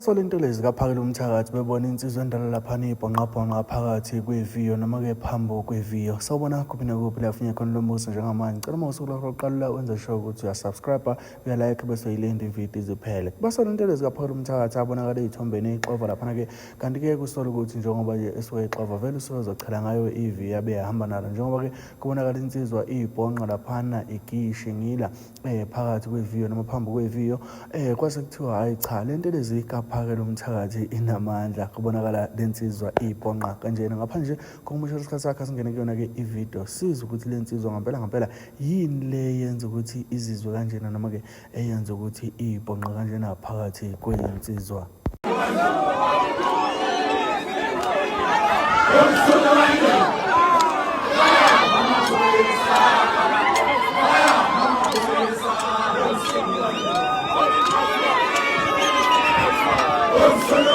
Solento lezi kaphakela umthakathi bebona insizwa endala laphana ibhonqabhonqa phakathi kweviyo noma-ke phambo kweviyo. Sawubona kuphi nakuphi la ufunye khona lo mbuzo njengamanje. Ngicela uma usuku lakho lokuqala la wenza sure ukuthi uyasubscribe, uyalike bese uyilenda ividiyo ziphele. Basolento lezi kaphakela umthakathi abonakala ey'thombeni ey'xova laphana-ke, kanti-ke kusola ukuthi njengoba nje esuke exova vele usuke ezochela ngayo iviyo abe yahamba nalo njengoba-ke kubonakala insizwa ibhonqa laphana igishe ngila phakathi kweviyo noma phambo kweviyo. Kwase kuthiwa hayi cha lento lezi phakela umthakathi inamandla kubonakala lensizwa ibhonqa kanjena ngaphandle kokumusha isikhathi sakhe singene kuyona-ke ividiyo siza ukuthi lensizwa ngempela yini le yenza ukuthi izizwe kanjena noma-ke eyenza ukuthi ibhonqa kanjena phakathi kwensizwa. Let's